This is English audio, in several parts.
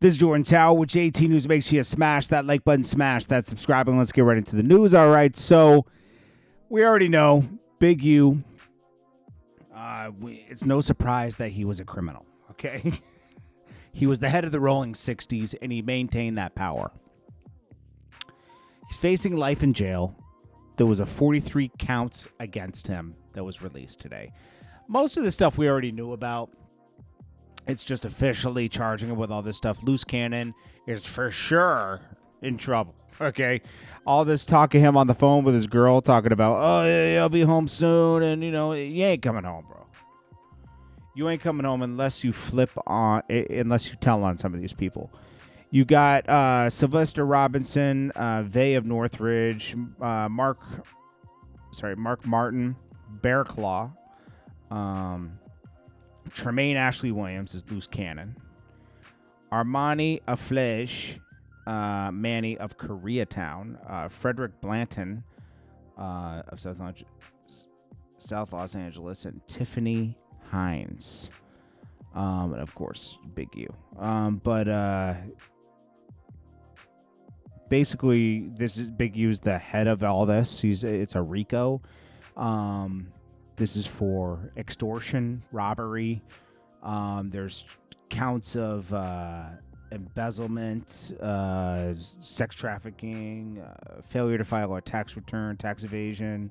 This is Jordan Tower with JT News. Make sure you smash that like button, smash that subscribe, and let's get right into the news. All right, so we already know Big U. It's no surprise that he was a criminal, okay? He was the head of the Rolling 60s, and he maintained that power. He's facing life in jail. There was a 43 counts against him that was released today. Most of the stuff we already knew about. It's just officially charging him with all this stuff. Loose Cannon is for sure in trouble, okay? All this talk of him on the phone with his girl talking about, oh, yeah, I'll be home soon, and, you know, you ain't coming home, bro. You ain't coming home unless you unless you tell on some of these people. You got Sylvester Robinson, Vay of Northridge, Mark Martin, Bear Claw, Tremaine Ashley Williams is Loose Cannon. Armani Aflesh, Manny of Koreatown. Frederick Blanton of South Los Angeles. And Tiffany Hines. And of course, Big U. Basically, this is Big U's the head of all this. It's a RICO. This is for extortion, robbery. There's counts of embezzlement, sex trafficking, failure to file a tax return, tax evasion.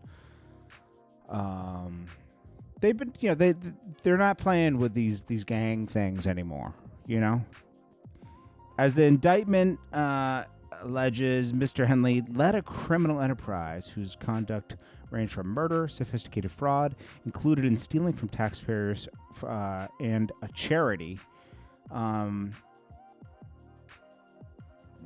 They've been, they're not playing with these gang things anymore. As the indictment alleges, Mr. Henley led a criminal enterprise whose conduct ranged from murder, sophisticated fraud, included in stealing from taxpayers, and a charity. Then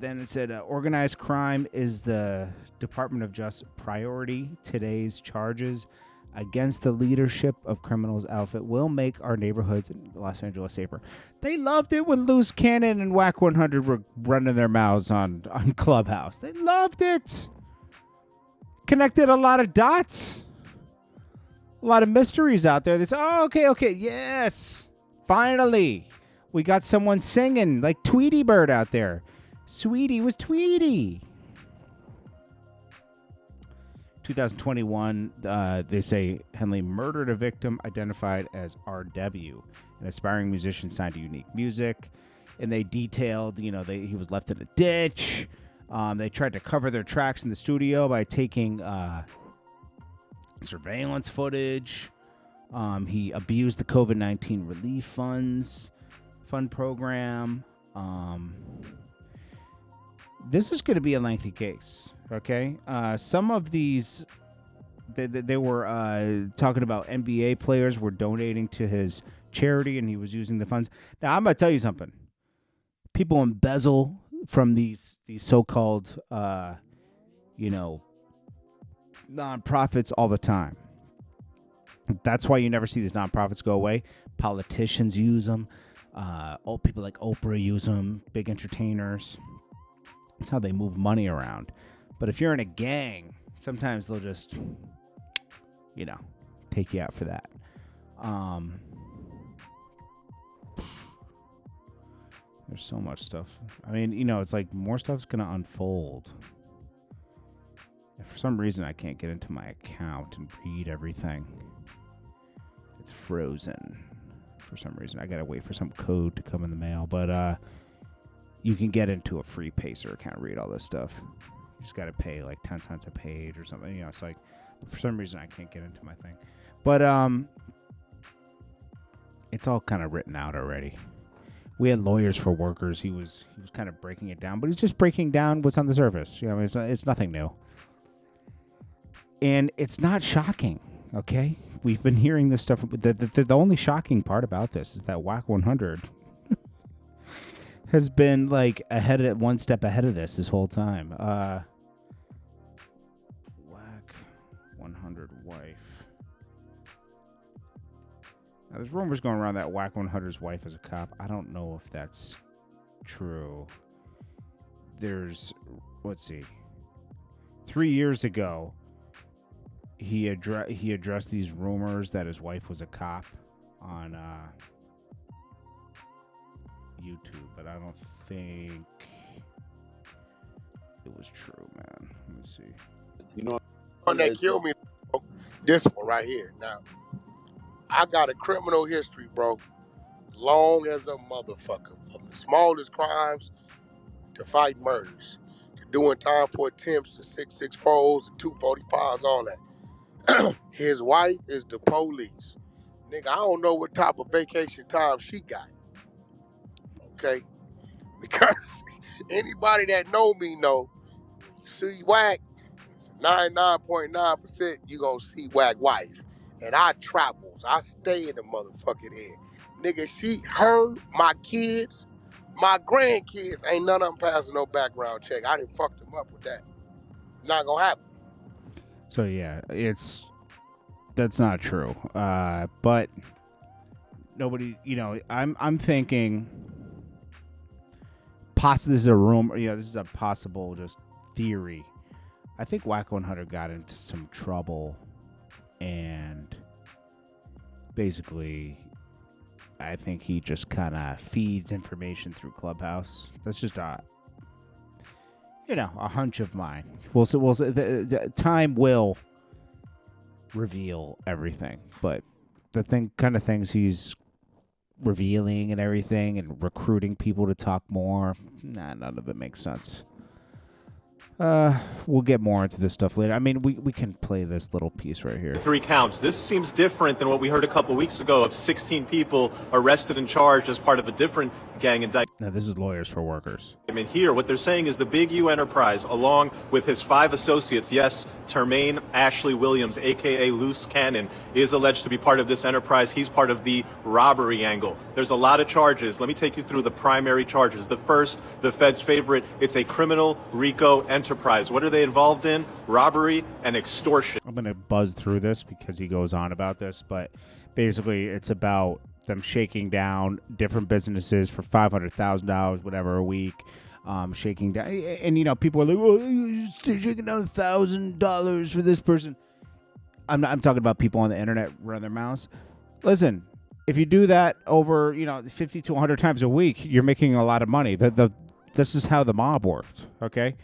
it said, organized crime is the Department of Justice priority. Today's charges against the leadership of criminals outfit will make our neighborhoods in Los Angeles safer. They loved it when Loose Cannon and Wack100 were running their mouths on Clubhouse. They loved it. Connected a lot of dots. A lot of mysteries out there. They say, oh, okay, yes. Finally. We got someone singing like Tweety Bird out there. Sweetie was Tweety. 2021, they say Henley murdered a victim identified as RW, an aspiring musician signed to Unique Music. And they detailed, he was left in a ditch. They tried to cover their tracks in the studio by taking surveillance footage. He abused the COVID-19 relief fund program. This is going to be a lengthy case, okay? Some of these, they were talking about NBA players were donating to his charity, and he was using the funds. Now, I'm going to tell you something. People embezzle from these so-called, nonprofits all the time. That's why you never see these nonprofits go away. Politicians use them. People like Oprah use them. Big entertainers. That's how they move money around. But if you're in a gang, sometimes they'll just, take you out for that. There's so much stuff. I mean, it's like more stuff's going to unfold. And for some reason, I can't get into my account and read everything. It's frozen. For some reason, I got to wait for some code to come in the mail. But you can get into a free Pacer account, read all this stuff. You just got to pay like 10 cents a page or something. It's like, for some reason, I can't get into my thing. But it's all kind of written out already. We had lawyers for workers. He was kind of breaking it down, but he's just breaking down what's on the surface. It's nothing new. And it's not shocking, okay? We've been hearing this stuff. The only shocking part about this is that Wack100 has been like one step ahead of this whole time. Wack100 wife. Now, there's rumors going around that Wack100's wife is a cop. I don't know if that's true. Let's see. 3 years ago, he addressed these rumors that his wife was a cop on YouTube, but I don't think it was true, man. Let me see. You know, One that killed me, bro, this one right here. Now, I got a criminal history, bro, long as a motherfucker. From the smallest crimes to fight murders, to doing time for attempts, to 664s and 245s, all that. His wife is the police. Nigga, I don't know what type of vacation time she got, okay? Because anybody that know me know, you see Wack, 99.9% you gonna see Wack wife. And I travels. I stay in the motherfucking head. Nigga, my kids, my grandkids, ain't none of them passing no background check. I done fucked them up with that. Not gonna happen. So yeah, that's not true. But nobody, I'm thinking possibly this is a rumor. This is a possible just theory. I think Wack100 got into some trouble, and basically, I think he just kind of feeds information through Clubhouse. That's just a hunch of mine. We'll see. The time will reveal everything, but the kind of things he's revealing and everything, and recruiting people to talk more, none of it makes sense. We'll get more into this stuff later. I mean, we can play this little piece right here. 3 counts. This seems different than what we heard a couple weeks ago of 16 people arrested and charged as part of a different gang indictment. Now, this is Lawyers for Workers. I mean, here, what they're saying is the Big U Enterprise, along with his 5 associates, yes, Termaine Ashley Williams, a.k.a. Loose Cannon, is alleged to be part of this enterprise. He's part of the robbery angle. There's a lot of charges. Let me take you through the primary charges. The first, the Fed's favorite, it's a criminal RICO enterprise. What are they involved in? Robbery and extortion. I'm going to buzz through this because he goes on about this, but basically it's about them shaking down different businesses for $500,000, whatever, a week. Shaking down, and people are like, "Oh, you're shaking down $1,000 for this person." I'm talking about people on the internet run their mouths. Listen, if you do that over 50 to 100 times a week, you're making a lot of money. This is how the mob worked. Okay,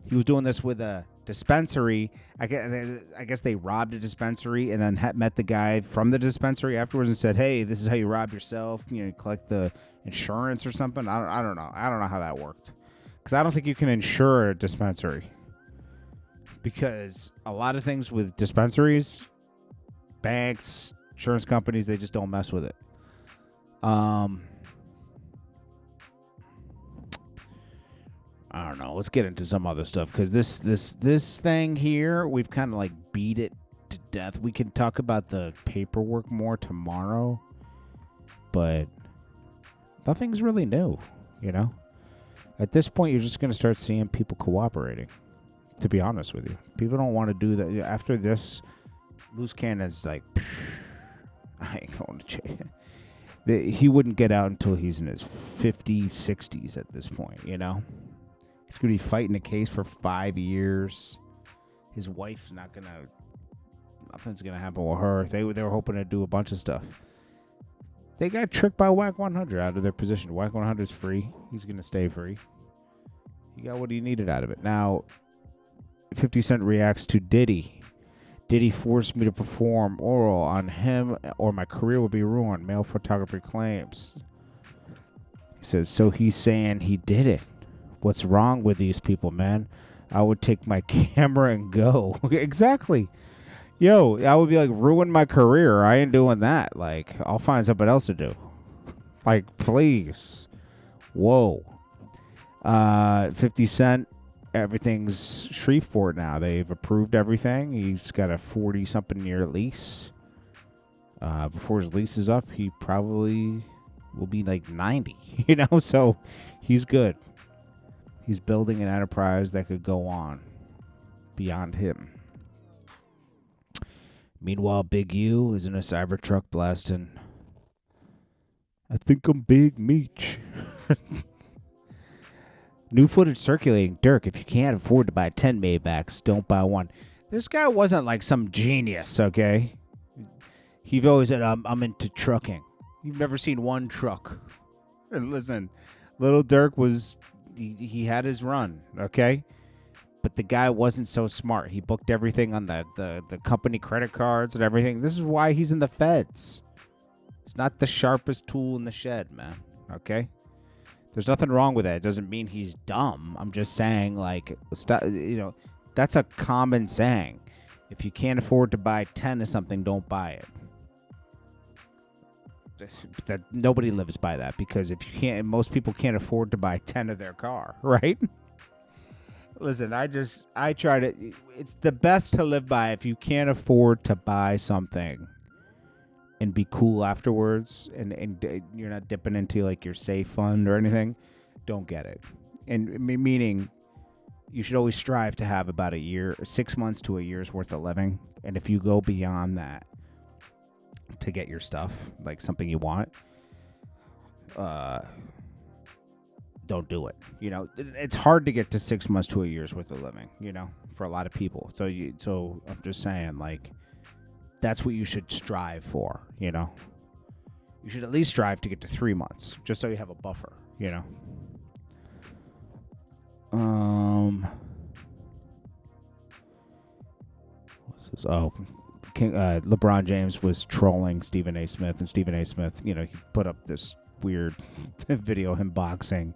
he was doing this with a dispensary. I guess they robbed a dispensary and then met the guy from the dispensary afterwards and said, "Hey, this is how you rob yourself. Collect the insurance or something." I don't know. I don't know how that worked, because I don't think you can insure a dispensary, because a lot of things with dispensaries, banks, insurance companies, they just don't mess with it. I don't know. Let's get into some other stuff, because this thing here, we've kind of beat it to death. We can talk about the paperwork more tomorrow, but nothing's really new, At this point, you're just going to start seeing people cooperating, to be honest with you. People don't want to do that. After this, Loose Cannon's like, I ain't going to jail. He wouldn't get out until he's in his 50s, 60s at this point, He's going to be fighting a case for 5 years. His wife's nothing's going to happen with her. They were hoping to do a bunch of stuff. They got tricked by Wack100 out of their position. Wack100's free. He's going to stay free. He got what he needed out of it. Now, 50 Cent reacts to Diddy. Diddy forced me to perform oral on him or my career would be ruined. Male photographer claims. He says, so he's saying he did it. What's wrong with these people, man? I would take my camera and go. Exactly. Yo, I would be ruin my career. I ain't doing that. I'll find something else to do. Please. Whoa. 50 Cent, everything's Shreveport now. They've approved everything. He's got a 40-something year lease. Before his lease is up, he probably will be 90, so he's good. He's building an enterprise that could go on beyond him. Meanwhile, Big U is in a Cybertruck blasting, I think I'm Big Meech. New footage circulating. Dirk, if you can't afford to buy 10 Maybachs, don't buy one. This guy wasn't some genius, okay? He've always said, I'm into trucking. You've never seen one truck. And listen, Little Dirk was, he had his run, okay? But the guy wasn't so smart. He booked everything on the company credit cards and everything. This is why he's in the feds. It's not the sharpest tool in the shed, man, okay? There's nothing wrong with that. It doesn't mean he's dumb. I'm just saying, like, that's a common saying. If you can't afford to buy 10 of something, don't buy it. That nobody lives by that, because if you can't, most people can't afford to buy 10 of their car, right? Listen, I try to, it's the best to live by. If you can't afford to buy something and be cool afterwards, and you're not dipping into like your safe fund or anything, don't get it. And meaning you should always strive to have about 6 months to a year's worth of living. And if you go beyond that to get your stuff, like something you want, don't do it. It's hard to get to 6 months to a year's worth of living, for a lot of people. So I'm just saying, like, that's what you should strive for, You should at least strive to get to 3 months, just so you have a buffer, What's this? Oh, LeBron James was trolling Stephen A. Smith, and Stephen A. Smith, he put up this weird video of him boxing,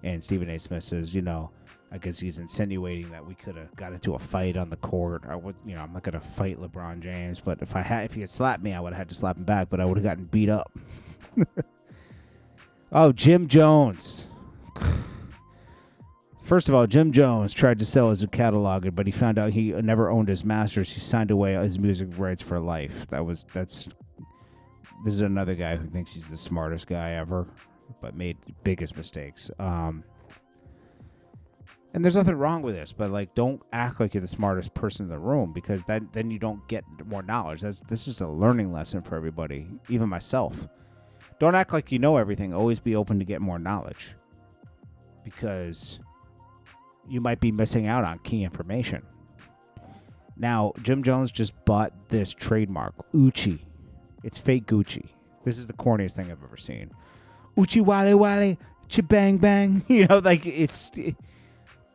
and Stephen A. Smith says, I guess he's insinuating that we could have got into a fight on the court. I'm not gonna fight LeBron James, but if he had slapped me, I would have had to slap him back, but I would have gotten beat up. Oh, Jim Jones. First of all, Jim Jones tried to sell his catalog, but he found out he never owned his masters. He signed away his music rights for life. This is another guy who thinks he's the smartest guy ever, but made the biggest mistakes. And there's nothing wrong with this, but like, don't act like you're the smartest person in the room, because then you don't get more knowledge. This is just a learning lesson for everybody, even myself. Don't act like you know everything. Always be open to get more knowledge, because you might be missing out on key information. Now, Jim Jones just bought this trademark, Uchi. It's fake Gucci. This is the corniest thing I've ever seen. Uchi wale wale, bang bang.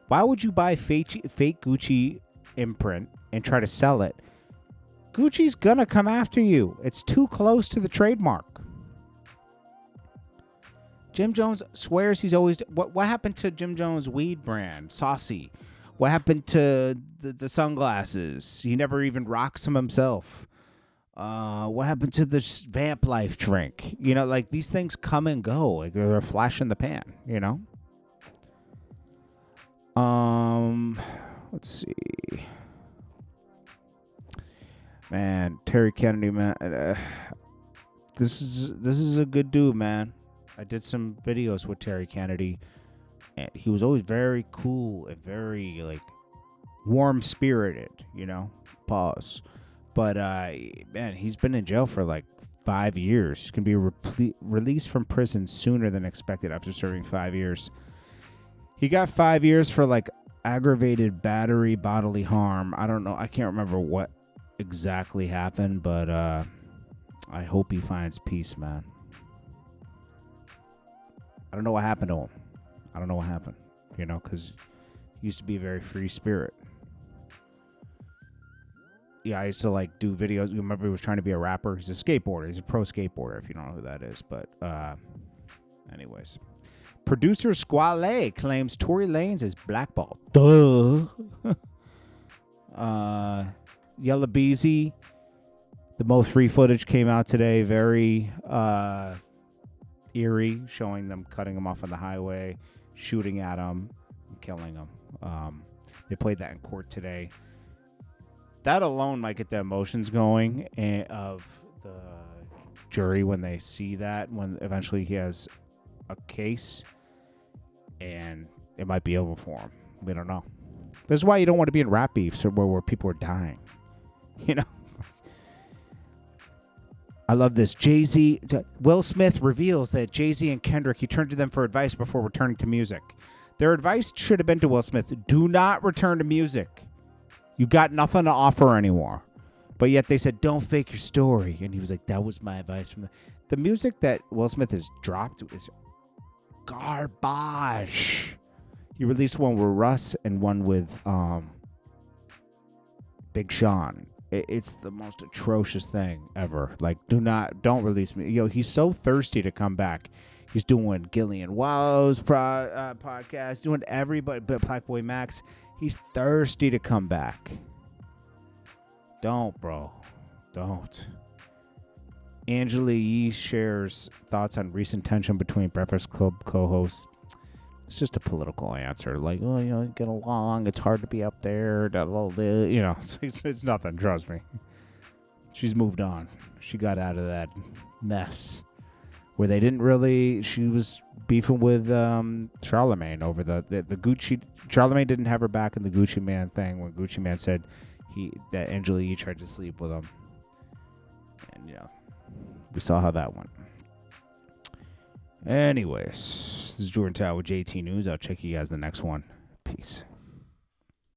Why would you buy fake Gucci imprint and try to sell it? Gucci's gonna come after you. It's too close to the trademark. Jim Jones swears he's always... What happened to Jim Jones' weed brand, Saucy? What happened to the sunglasses? He never even rocks them himself. What happened to the Vamp Life drink? These things come and go. Like, they're a flash in the pan, Let's see. Man, Terry Kennedy, man. This is a good dude, man. I did some videos with Terry Kennedy, and he was always very cool and very, like, warm-spirited, Pause. But, man, he's been in jail for, like, 5 years. He's going to be released from prison sooner than expected after serving 5 years. He got 5 years for, like, aggravated battery, bodily harm. I don't know. I can't remember what exactly happened, but I hope he finds peace, man. I don't know what happened to him. I don't know what happened, because he used to be a very free spirit. Yeah, I used to, like, do videos. You remember he was trying to be a rapper? He's a skateboarder. He's a pro skateboarder, if you don't know who that is. But, anyways. Producer Squale claims Tory Lanez is blackballed. Duh. Yella Beezy. The Mo3 footage came out today. Very, eerie, showing them cutting him off on the highway, shooting at him, and killing him. They played that in court today. That alone might get the emotions going of the jury when they see that, when eventually he has a case, and it might be over for him. We don't know. This is why you don't want to be in rap beefs where people are dying. I love this. Jay-Z, Will Smith reveals that Jay-Z and Kendrick, he turned to them for advice before returning to music. Their advice should have been to Will Smith, do not return to music. You got nothing to offer anymore. But yet they said, don't fake your story. And he was like, that was my advice. The music that Will Smith has dropped is garbage. He released one with Russ and one with Big Sean. It's the most atrocious thing ever. Like, don't release me. Yo, he's so thirsty to come back. He's doing Gillian Wallow's podcast, doing everybody but Black Boy Max. He's thirsty to come back. Don't, bro. Don't. Angela Yee shares thoughts on recent tension between Breakfast Club co-hosts. It's just a political answer. Like, oh, you know, get along. It's hard to be up there. You know, it's nothing. Trust me. She's moved on. She got out of that mess where they didn't really. She was beefing with Charlemagne over the Gucci. Charlemagne didn't have her back in the Gucci Man thing when Gucci Man said that Angela Yee tried to sleep with him. And, you know, we saw how that went. Anyways, this is Jordan Tower with JT News. I'll check you guys the next one. Peace.